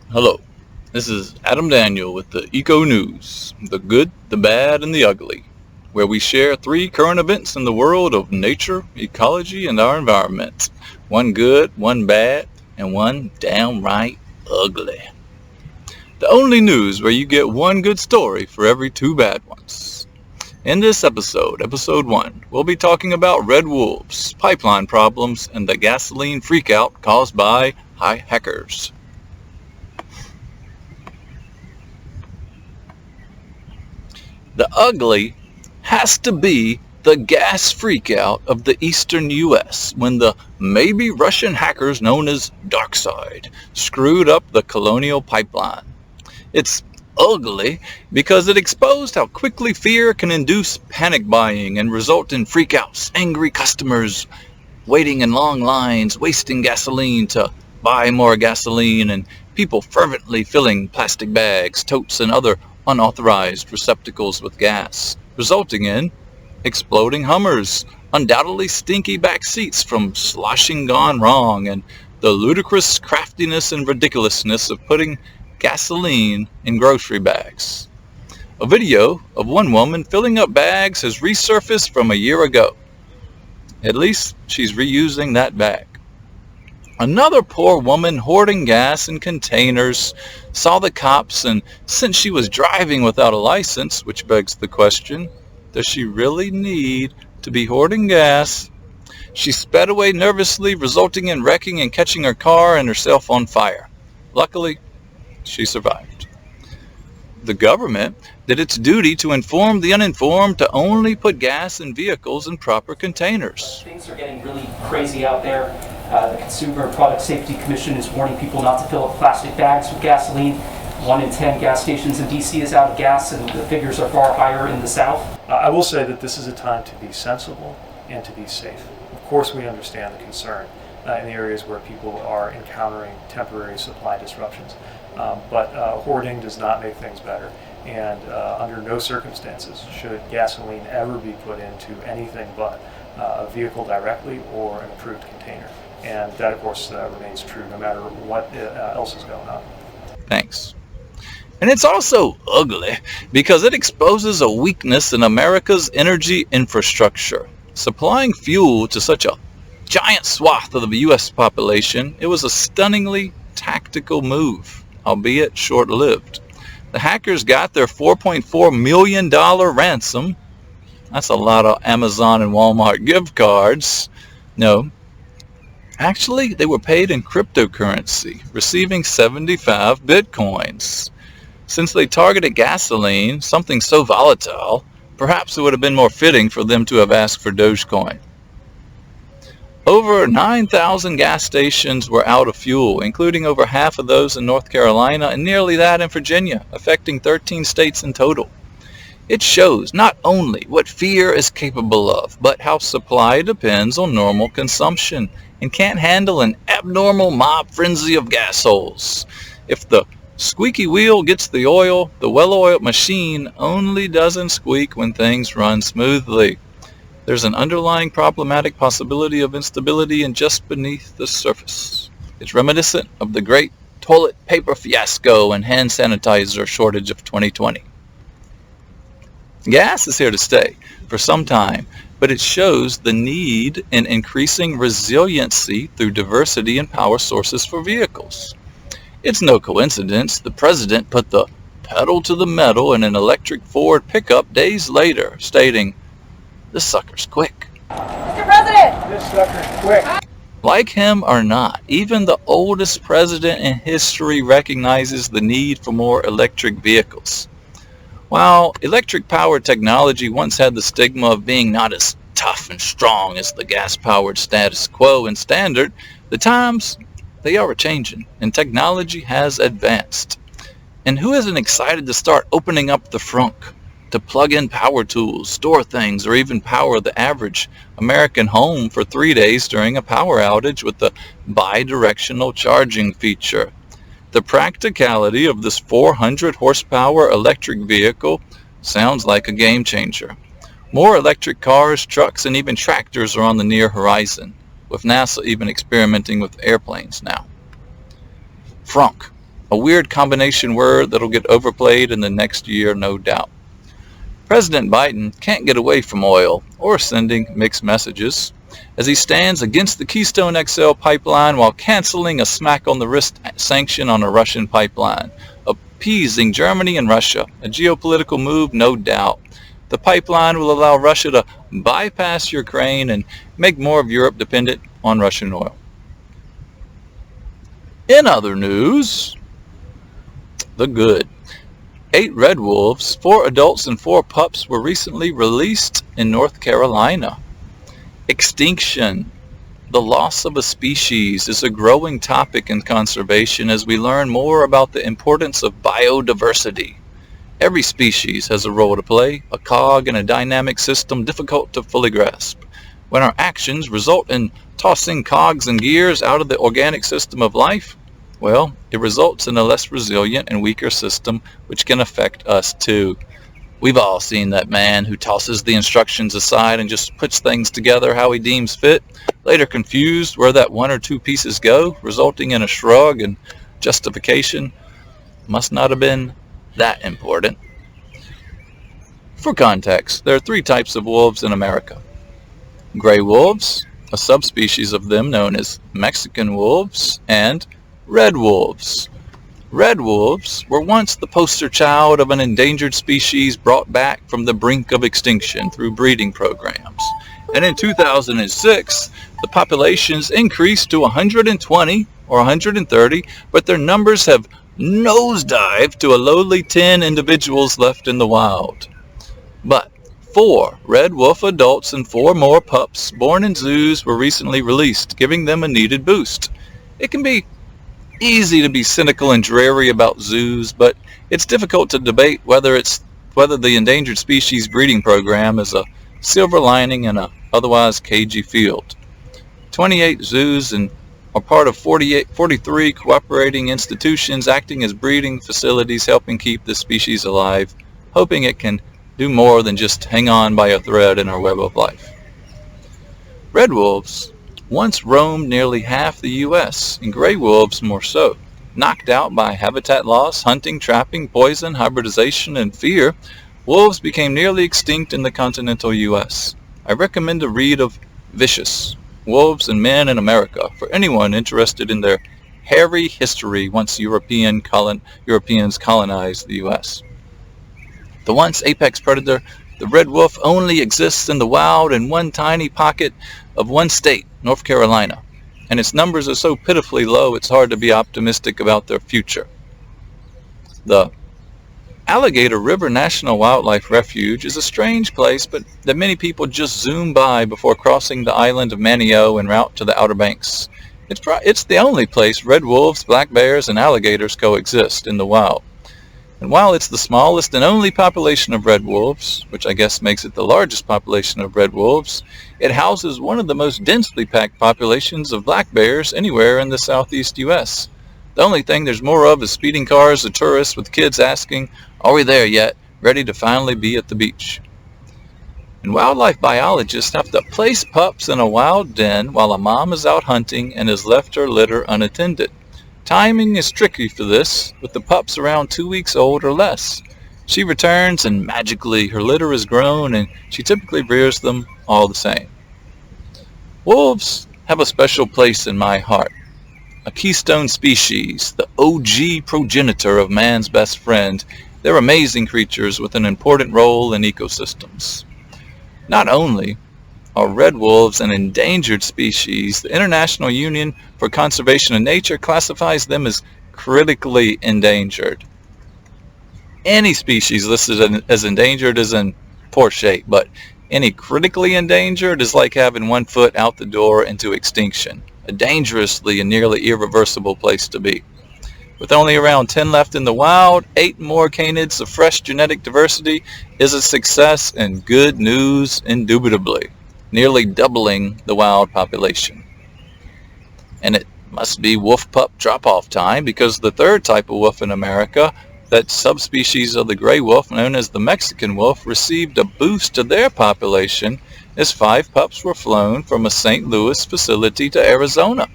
Hello, this is Adam Daniel with the Eco News, the good, the bad, and the ugly, where we share three current events in the world of nature, ecology, and our environment. One good, one bad, and one downright ugly. The only news where you get one good story for every two bad ones. In this episode, episode 1, we'll be talking about red wolves, pipeline problems, and the gasoline freakout caused by high hackers. The ugly has to be the gas freakout of the eastern U.S. when the maybe Russian hackers known as Darkside screwed up the Colonial Pipeline. It's ugly because it exposed how quickly fear can induce panic buying and result in freakouts, angry customers waiting in long lines, wasting gasoline to buy more gasoline, and people fervently filling plastic bags, totes, and other unauthorized receptacles with gas, resulting in exploding Hummers, undoubtedly stinky back seats from sloshing gone wrong, and the ludicrous craftiness and ridiculousness of putting gasoline in grocery bags. A video of one woman filling up bags has resurfaced from a year ago. At least she's reusing that bag. Another poor woman hoarding gas in containers saw the cops, and since she was driving without a license, which begs the question, does she really need to be hoarding gas? She sped away nervously, resulting in wrecking and catching her car and herself on fire. Luckily, she survived. The government did its duty to inform the uninformed to only put gas in vehicles in proper containers. Things are getting really crazy out there. The Consumer Product Safety Commission is warning people not to fill up plastic bags with gasoline. 1 in 10 gas stations in DC is out of gas, and the figures are far higher in the South. I will say that this is a time to be sensible and to be safe. Of course, we understand the concern in the areas where people are encountering temporary supply disruptions. But hoarding does not make things better, and under no circumstances should gasoline ever be put into anything but a vehicle directly or an approved container. And that, of course, remains true no matter what else is going on. Thanks. And it's also ugly because it exposes a weakness in America's energy infrastructure. Supplying fuel to such a giant swath of the U.S. population, it was a stunningly tactical move, albeit short-lived. The hackers got their $4.4 million ransom. That's a lot of Amazon and Walmart gift cards. No. Actually, they were paid in cryptocurrency, receiving 75 bitcoins. Since they targeted gasoline, something so volatile, perhaps it would have been more fitting for them to have asked for Dogecoin. Over 9,000 gas stations were out of fuel, including over half of those in North Carolina and nearly that in Virginia, affecting 13 states in total. It shows not only what fear is capable of, but how supply depends on normal consumption and can't handle an abnormal mob frenzy of gas holes. If the squeaky wheel gets the oil, the well-oiled machine only doesn't squeak when things run smoothly. There's an underlying problematic possibility of instability and just beneath the surface. It's reminiscent of the great toilet paper fiasco and hand sanitizer shortage of 2020. Gas is here to stay for some time, but it shows the need in increasing resiliency through diversity in power sources for vehicles. It's no coincidence the president put the pedal to the metal in an electric Ford pickup days later, stating, "This sucker's quick." Mr. President! This sucker's quick. Like him or not, even the oldest president in history recognizes the need for more electric vehicles. While electric-powered technology once had the stigma of being not as tough and strong as the gas-powered status quo and standard, the times, they are a-changing, and technology has advanced. And who isn't excited to start opening up the frunk to plug in power tools, store things, or even power the average American home for 3 days during a power outage with the bi-directional charging feature? The practicality of this 400 horsepower electric vehicle sounds like a game changer. More electric cars, trucks, and even tractors are on the near horizon, with NASA even experimenting with airplanes now. Frunk. A weird combination word that'll get overplayed in the next year, no doubt. President Biden can't get away from oil or sending mixed messages as he stands against the Keystone XL pipeline while canceling a smack on the wrist sanction on a Russian pipeline, appeasing Germany and Russia, a geopolitical move, no doubt. The pipeline will allow Russia to bypass Ukraine and make more of Europe dependent on Russian oil. In other news, the good. 8 red wolves, 4 adults and 4 pups were recently released in North Carolina. Extinction. The loss of a species is a growing topic in conservation as we learn more about the importance of biodiversity. Every species has a role to play, a cog in a dynamic system difficult to fully grasp. When our actions result in tossing cogs and gears out of the organic system of life, well, it results in a less resilient and weaker system which can affect us too. We've all seen that man who tosses the instructions aside and just puts things together how he deems fit, later confused where that 1 or 2 pieces go, resulting in a shrug and justification. Must not have been that important. For context, there are 3 types of wolves in America. Gray wolves, a subspecies of them known as Mexican wolves, and red wolves. Red wolves were once the poster child of an endangered species brought back from the brink of extinction through breeding programs. And in 2006, the populations increased to 120 or 130, but their numbers have nosedived to a lowly 10 individuals left in the wild. But 4 red wolf adults and 4 more pups born in zoos were recently released, giving them a needed boost. It can be easy to be cynical and dreary about zoos, but it's difficult to debate whether the endangered species breeding program is a silver lining in a otherwise cagey field. 28 zoos are part of 43 cooperating institutions acting as breeding facilities helping keep this species alive, hoping it can do more than just hang on by a thread in our web of life. Red wolves once roamed nearly half the U.S., and gray wolves more so. Knocked out by habitat loss, hunting, trapping, poison, hybridization, and fear, wolves became nearly extinct in the continental U.S. I recommend a read of Vicious, Wolves and Men in America for anyone interested in their hairy history once Europeans colonized the U.S. The once apex predator, the red wolf only exists in the wild in one tiny pocket of one state, North Carolina, and its numbers are so pitifully low it's hard to be optimistic about their future. The Alligator River National Wildlife Refuge is a strange place, but that many people just zoom by before crossing the island of Manio en route to the Outer Banks. It's the only place red wolves, black bears, and alligators coexist in the wild. And while it's the smallest and only population of red wolves, which I guess makes it the largest population of red wolves, it houses one of the most densely packed populations of black bears anywhere in the southeast U.S. The only thing there's more of is speeding cars of tourists with kids asking, "Are we there yet?" ready to finally be at the beach. And wildlife biologists have to place pups in a wild den while a mom is out hunting and has left her litter unattended. Timing is tricky for this, with the pups around 2 weeks old or less. She returns and magically her litter is grown and she typically rears them all the same. Wolves have a special place in my heart. A keystone species, the OG progenitor of man's best friend, they're amazing creatures with an important role in ecosystems. Not only are red wolves an endangered species, the International Union for Conservation of Nature classifies them as critically endangered. Any species listed as endangered is in poor shape, but any critically endangered is like having 1 foot out the door into extinction, a dangerously and nearly irreversible place to be. With only around 10 left in the wild, 8 more canids of fresh genetic diversity is a success and good news indubitably, nearly doubling the wild population. And it must be wolf pup drop-off time, because the 3rd type of wolf in America, that subspecies of the gray wolf known as the Mexican wolf, received a boost to their population as 5 pups were flown from a St. Louis facility to Arizona.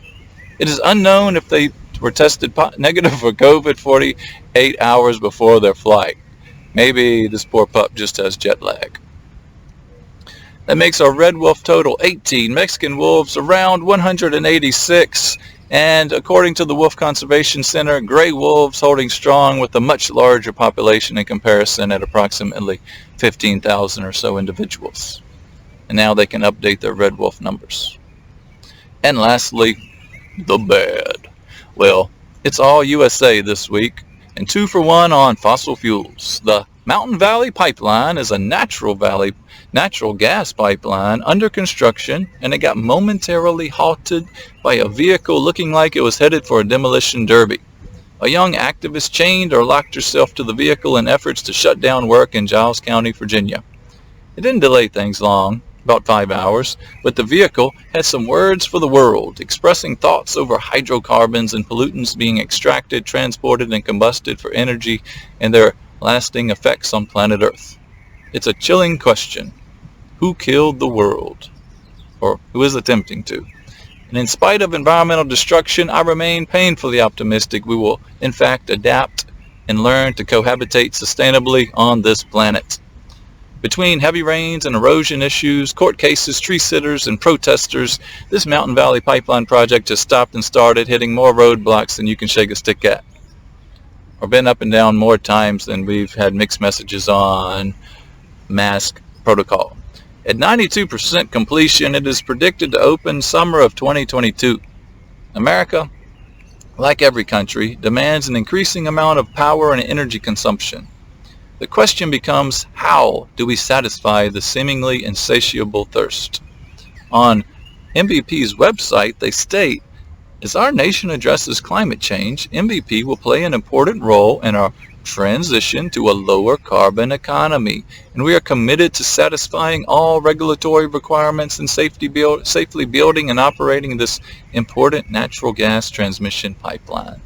It is unknown if they were tested negative for COVID 48 hours before their flight. Maybe this poor pup just has jet lag. That makes our red wolf total 18, Mexican wolves around 186, and according to the Wolf Conservation Center, gray wolves holding strong with a much larger population in comparison at approximately 15,000 or so individuals. And now they can update their red wolf numbers. And lastly, the bad. Well, it's all USA this week, and 2 for 1 on fossil fuels. The Mountain Valley Pipeline is a natural gas pipeline under construction, and it got momentarily halted by a vehicle looking like it was headed for a demolition derby. A young activist chained or locked herself to the vehicle in efforts to shut down work in Giles County, Virginia. It didn't delay things long, about 5 hours, but the vehicle had some words for the world, expressing thoughts over hydrocarbons and pollutants being extracted, transported, and combusted for energy and their lasting effects on planet Earth. It's a chilling question. Who killed the world? Or who is attempting to? And in spite of environmental destruction, I remain painfully optimistic we will, in fact, adapt and learn to cohabitate sustainably on this planet. Between heavy rains and erosion issues, court cases, tree sitters, and protesters, this Mountain Valley Pipeline project has stopped and started, hitting more roadblocks than you can shake a stick at. Or been up and down more times than we've had mixed messages on mask protocol. At 92% completion, it is predicted to open summer of 2022. America, like every country, demands an increasing amount of power and energy consumption. The question becomes, how do we satisfy the seemingly insatiable thirst? On MVP's website, they state, as our nation addresses climate change, MVP will play an important role in our transition to a lower carbon economy, and we are committed to satisfying all regulatory requirements and safely building and operating this important natural gas transmission pipeline.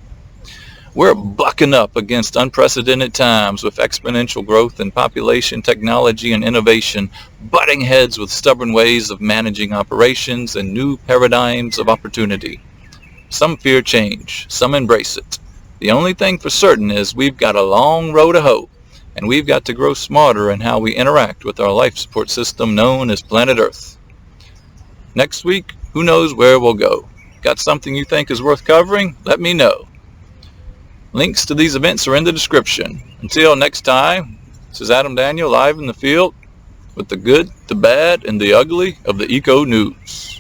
We're bucking up against unprecedented times with exponential growth in population, technology, and innovation, butting heads with stubborn ways of managing operations and new paradigms of opportunity. Some fear change, some embrace it. The only thing for certain is we've got a long road to hoe, and we've got to grow smarter in how we interact with our life support system known as planet Earth. Next week, who knows where we'll go? Got something you think is worth covering? Let me know. Links to these events are in the description. Until next time, this is Adam Daniel live in the field with the good, the bad, and the ugly of the Eco News.